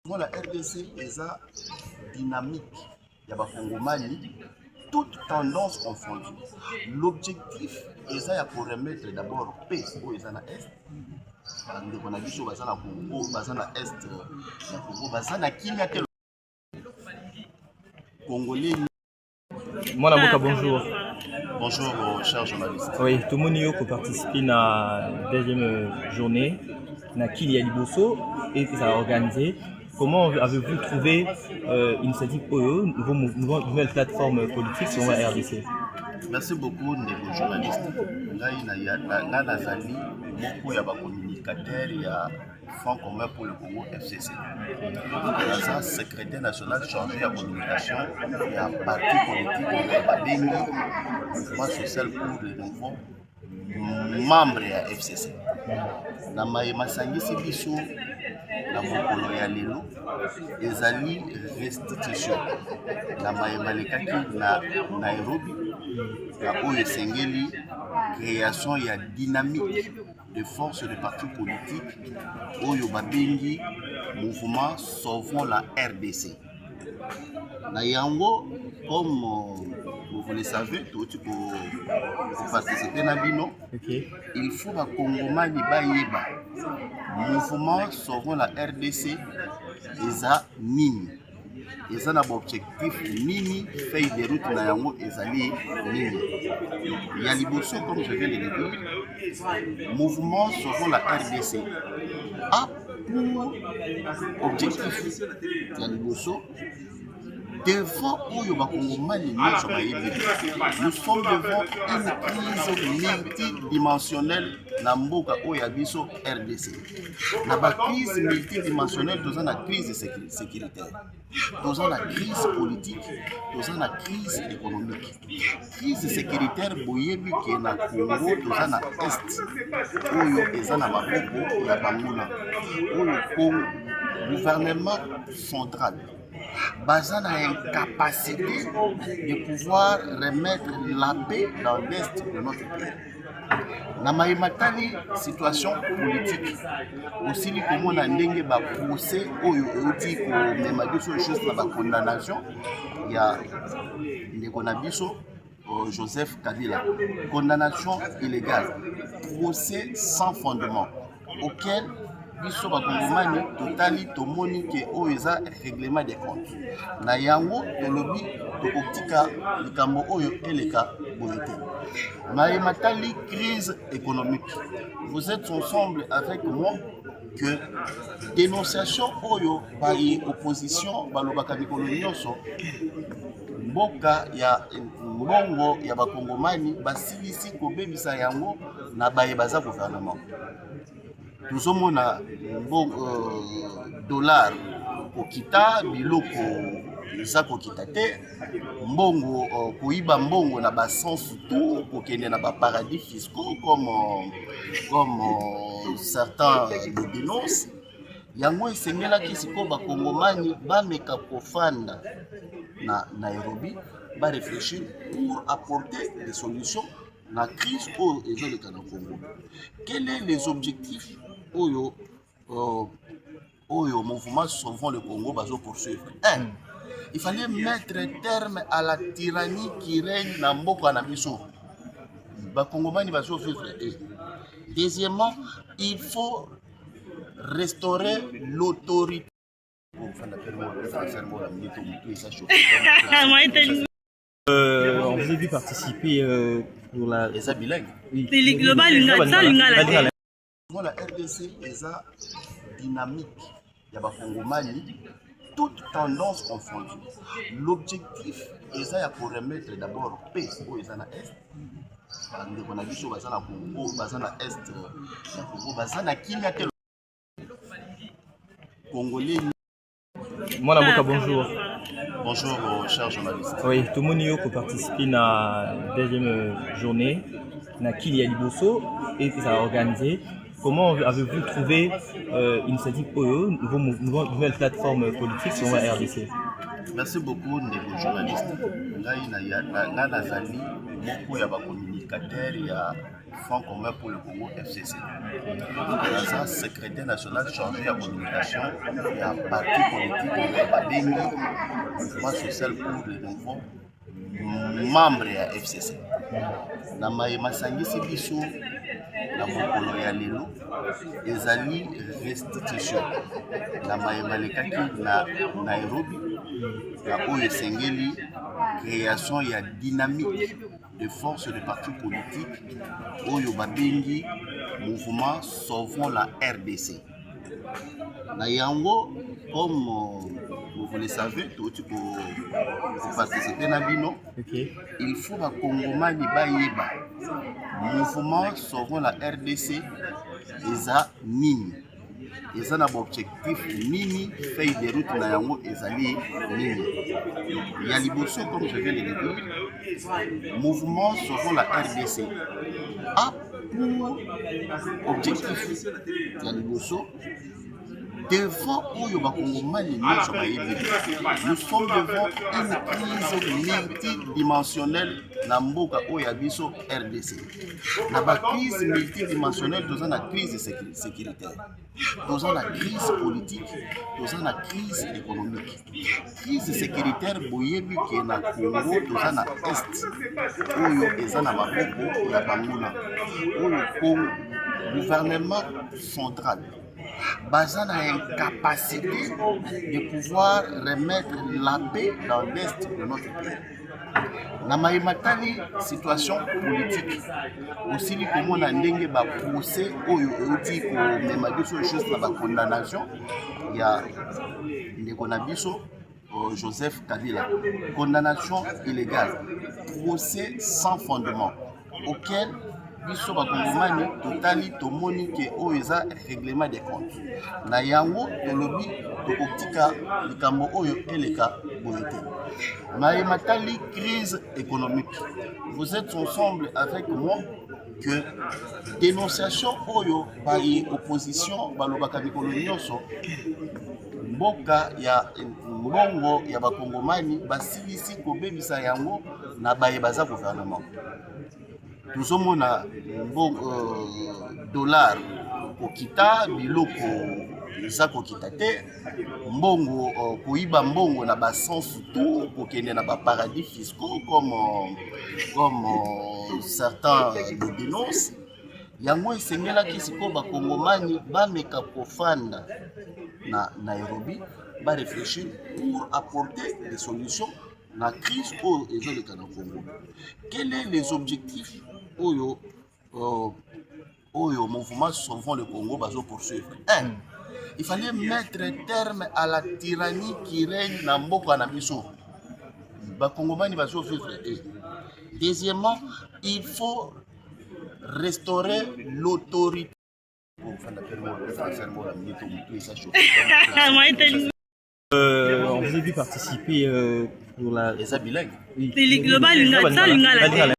Moi, la RDC est la dynamique. Il y a Congomani, toutes tendances confondues. L'objectif est pour remettre d'abord paix au Est. On a vu sur Bazana Congo, Bazana Est, Congo, Bazana Kenya, Congolais. Moi, l'avocat, bonjour. Bonjour, cher journaliste. Oui, tout le monde a participé à la deuxième journée, à Kili Liboso, et ça a organisé. Comment avez-vous trouvé l'initiative OEO, nouvelle plateforme politique sur la RDC? Merci beaucoup, les journalistes. Là, Nazali, beaucoup de communicateurs, il y a Front commun pour le Congo FCC. Il y a secrétaire national chargé de la communication, il y a un parti politique, mouvement social pour le nouveau membre de la FCC. Na maïma sangisi biso na mokolo ya lelo ezali restitution na maïma lekaki na Nairobi na oyo esengeli création ya dynamique de force de partis politiques oyo babengi mouvement Sauvons la RDC. Na yango comme vous le savez, tout pour participer à Bino, il faut que les Congomani baïeba. Mouvement Sauvons la RDC, ils ont nini. Ils ont un objectif nini, feuille de route na yango, ils ont nini. Il y a Liboso, comme je viens de le dire, Mouvement Sauvons la RDC a pour objectif, il y a Liboso, devant nous sommes devant une crise multidimensionnelle dans le RDC. La crise multidimensionnelle, nous avons la crise sécuritaire, nous avons la crise politique, nous avons la crise économique. Crise sécuritaire, nous avons la Congo, nous avons la Est, nous avons la gouvernement central. Basant à une capacité de pouvoir remettre la paix dans l'est de notre pays. Na maïmatali situation politique aussi li comme on a ndenge ba procès oyo euti ko mema biso chose na ba condamnation ya ndeko na biso Joseph Kabila, condamnation illégale, procès sans fondement auquel biso bakongomani totali tomoni ke oyo eza règlement des comptes na yango tolobi tokotika likambo oyo eleka boye te. Matali crise économique, vous êtes ensemble avec moi que dénonciation oyo bayi opposition balobaka mikolo nyonso mboka ya mbongo ya bakongomani basilisi kobebisa yango na baye baza gouvernement. Nous avons un dollar kokita biloko eza kokita te mbongo koiba mbongo na ba sens tout kokende na ba paradis fiscaux comme certains le dénoncent. Yango esengelaki siko bakongomani bameka kofanda na Nairobi ba réfléchir pour apporter des solutions la crise au Congo. Quels sont les objectifs au mouvement Sauvons le Congo va poursuivre? Il fallait mettre terme à la tyrannie qui règne dans Mboko Anabiso. Bakongomani va vivre. Deuxièmement, il faut restaurer l'autorité. On vous a vu participer pour la... Les bilingues. Oui. La RDC est la dynamique. Il y a Congomani, toutes tendances confondues. L'objectif est pour remettre d'abord paix au Est. On a vu sur Bazana Congo, Bazana Est, Congo, Bazana Kenya, Congolais. Moi, l'avocat, bonjour. Bonjour, cher journaliste. Oui, tout le monde a participé à la deuxième journée, à Kili Liboso, et ça a organisé. Comment avez-vous trouvé l'initiative OEO, nouvelle plateforme politique sur la RDC? Merci beaucoup, les journalistes. Là, Nazali, beaucoup de communicateurs, il y a Front commun pour le Congo FCC. Naza secrétaire national chargé de la communication et à parti politique de Babengi, mouvement social pour les nouveaux membres de FCC. Na mayema sangisi biso na mokolo ya lelo ezali restitution na mayema lekaki na Nairobi na oyo esengeli création ya dynamique de force de partis politiques oyo babengi mouvement Sauvons la RDC. Na yango, comme vous le savez, tout pour participer à Bino, il faut que Congomani Bayeba, mouvement Sauvons la RDC, eza nini. Ils ont un objectif nini, feuille de route na yango ezali nini. Il y a liboso, comme je viens de le dire, mouvement Sauvons la RDC a pour objectif, il y a liboso, devant Oyo Bakongomani, nous sommes devant une crise multidimensionnelle dans Mboka Oyabiso RDC. Dans la crise multidimensionnelle, nous avons la crise sécuritaire, nous avons la crise politique, nous avons la crise économique. Crise sécuritaire, Boyebi qui est na Congo, nous avons la Est, Oyo Ezana Maboko, la Banguna, Oyo gouvernement central. Basant à une capacité de pouvoir remettre la paix dans l'est de notre pays. Na maïmatali situation politique aussi comme on a ndenge ba procès oyo euti ko mema biso juste na ba condamnation il y a ndeko na biso Joseph Kabila, condamnation illégale, procès sans fondement auquel biso bakongomani totali tomoni ke oyo eza règlement des comptes na yango tolobi tokotika likambo oyo eleka boye te. Matali crise économique, vous êtes ensemble avec moi que dénonciation oyo bali opposition balobaka mikolo nyonso mboka ya mbongo ya bakongomani basilisi kobebisa yango na baye baza gouvernement. Nous avons un dollar kokita biloko eza kokita te mbongo koiba mbongo na ba sens tout kokende na ba paradis fiscaux comme certains le dénoncent. Yango esengelaki siko bakongomani bameka kofanda na Nairobi ba réfléchir pour apporter des solutions la crise au Congo. Quels sont les objectifs au mouvement Sauvons le Congo va poursuivre? Il fallait mettre terme à la tyrannie qui règne dans Mboka na biso. Bakongomani va vivre. Deuxièmement, il faut restaurer l'autorité. On vous a vu participer pour la... Les bilingues. Oui.